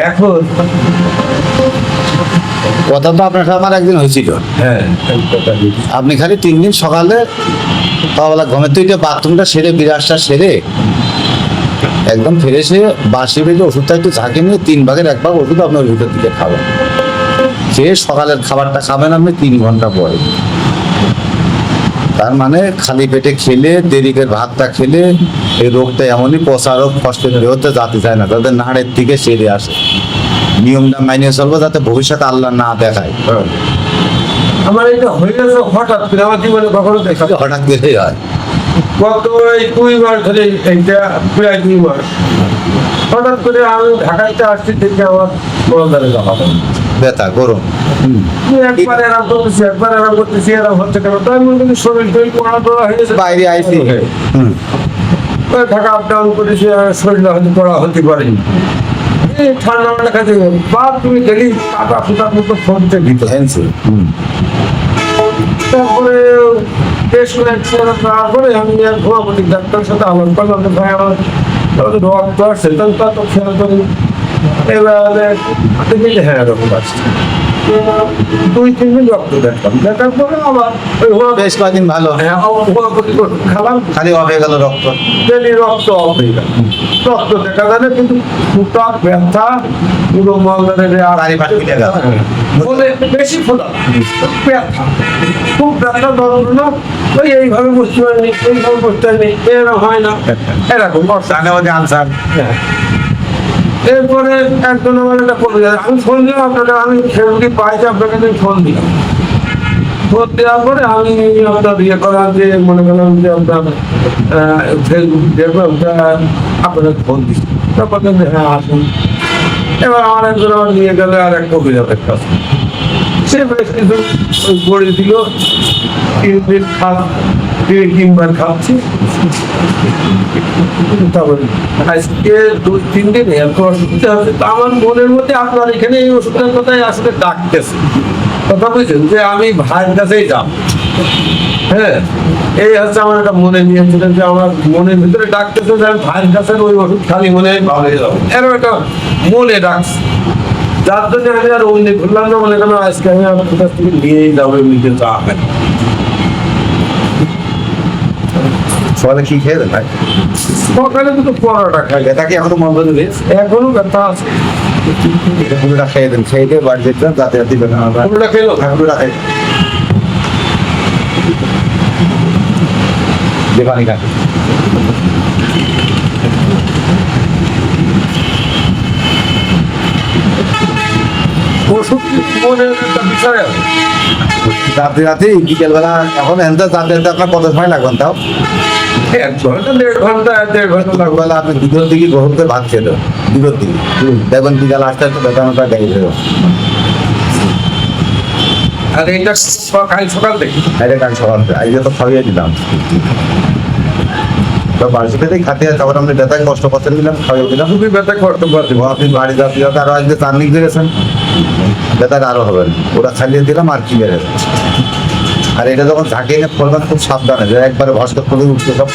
এখন কথা তো আপনার সাথে আমার একদিন হয়েছিল। হ্যাঁ আপনি খালি 3 দিন সকালে সকালবেলা ঘুমের থেকে বাথরুমটা সেরে বিরাজটা সেরে একদম ফ্রেশ হয়ে বাসি বেজে ওষুধটা একটু ঝাঁকে নিয়ে 3 ভাগের 1 ভাগ ওষুধ আপনার ভিতর দিকে খাবেন। খেয়ে সকালের খাবারটা খাবেন আপনি 3 ঘন্টা পরে। তার মানে খালি পেটে খেলে দেরিকে ভাতটা খেলে এই রোগটা এমনই পচা রোগ কষ্টের দেহতে যাতে চায় না, তাদের নাড়ের দিকে সেরে আসে। নিয়মটা মাইনে চলবো যাতে ভবিষ্যতে আল্লাহ না দেখায়। আমার এটা হয়ে গেছে হঠাৎ করে, আমার জীবনে কখনো দেখা হঠাৎ করেই হয়। গত এই 2 মাস ধরে, এইটা প্রায় 2 মাস হঠাৎ করে আমি ঢাকাইতে আসছি থেকে আমার বড়দারে যাওয়া ব্যথা গরম একবার এরাম করতেছি একবার এরাম করতেছি, এরাম হচ্ছে কেন? তাই মনে করি শরীর টরীর পড়া টড়া হয়ে গেছে, বাইরে আইসি। ওই ঢাকা আপ ডাউন করেছি, শরীর হয়তো পড়া হতে পারেনি। এই ঠান্ডা মান্ডা খাতে বা তুমি গেলি কাটা ফুটার মতো ফোনতে দিতে। তারপরে বেশ করে আমি আর ঘোরাঘুরি ডাক্তারের সাথে আলাপ করলাম যে ভাই আমার রক্ত আসছে, তখন তা তো খেয়াল করি। এবারে দেখি যে হ্যাঁ এরকম আসছে। 2-3 দিন রক্ত দেখলাম, দেখার পরে আবার ওই বেশ কয়েকদিন ভালো, হ্যাঁ হোমিওপ্যাথি খালাম, খালি অফ হয়ে গেল রক্ত। ডেলি রক্ত অফ হয়ে গেল। রক্ত দেখা গেলে কিন্তু ফুটা ব্যথা পুরো মলদারের বাড়ি পাঠ ফিরে গেল। বলে বেশি ফোটা ব্যথা, খুব ব্যথা যন্ত্রণা। ওই এইভাবে বুঝতে পারিনি, এইভাবে বুঝতে পারিনি, এরকম হয় না, এরকম আনসার। হ্যাঁ। এরপরে একজন আমার একটা করে যায়, আমি ফোন দিলাম আপনাকে, আমি ফেসবুকে পাইছি আপনাকে, আমি ফোন দিলাম। ফোন দেওয়ার পরে আমি আপনার ইয়ে করার যে মনে করলাম যে আপনার ফেসবুক দেখবো, ওটা আপনাকে ফোন দিচ্ছি। তারপর কিন্তু হ্যাঁ আসুন। এবার আমার একজন আমার নিয়ে গেলে আর এক অভিযোগের কাছে, সে বেশ কিছু বড়ি দিল, 3 দিন তিনবার খাচ্ছি। তারপরে আজকে 2-3 দিন এত অসুবিধা হচ্ছে, তো আমার মনের মধ্যে আপনার এখানে এই ওষুধের কথাই আসলে ডাকতেছে। কথা বুঝছেন যে আমি ভাইয়ের কাছেই যাব। হ্যাঁ, এই হচ্ছে আমার একটা মনে নিয়েছিলেন যে আমার মনের ভিতরে ডাকতেছে যে আমি ভাইয়ের কাছে ওই ওষুধ খালি মনে এরকম একটা মনে ডাকছে, যার জন্য আমি আর অন্য ঘুরলাম না। মনে করেন আজকে আমি আমার কাছ থেকে নিয়েই যাবো, এমনিতে যাবেন। সকালে কি খেয়ে দেন ভাই? সকালে দুটো পরোটা খাই, ব্যথা কি এখনো বন্ধ নেই? এখনো ব্যথা আছে। পুরোটা খেয়ে দেন, খেয়ে দিয়ে বাড়ি যেতে যাতে যাতে ব্যথা না হয়। পুরোটা খেলো, পুরোটা খেয়ে যে পানি খান। ওষুধ মনের একটা বিষয় আছে। রাতে রাতে বিকেলবেলা এখন এনতে যাতে যাতে আপনার কত সময় লাগবেন তাও? 1 ঘন্টা 1.5 ঘন্টা 1.5 ঘন্টা লাগবে। সকালবেলা আপনি দুধের দিকে গ্রহণ করে ভাত খেয়ে দেবেন, দুধের দিকে দেখবেন বিকাল 8টায় তো ব্যথাটা গাড়ি দেবেন। আর এইটা কাল সকাল থেকে এটা কাল সকাল আজকে তো খাইয়ে দিলাম, তো বাড়িতে থেকেই খাতে তারপর আপনি ব্যথায় কষ্ট করতে দিলাম, খাইয়ে দিলাম। খুবই ব্যথা করতে পারছি। আপনি বাড়ি যাতে যাতে আরো আজকে চার্নিক দিয়েছেন, ব্যথাটা আরো হবে না। ওরা খাইয়ে দিলাম আর কি বেড়ে। আর এটা যখন ঝাঁকিয়ে ফলবেন খুব সাবধানে, যে একবারে ভস্ত করে উঠতে সব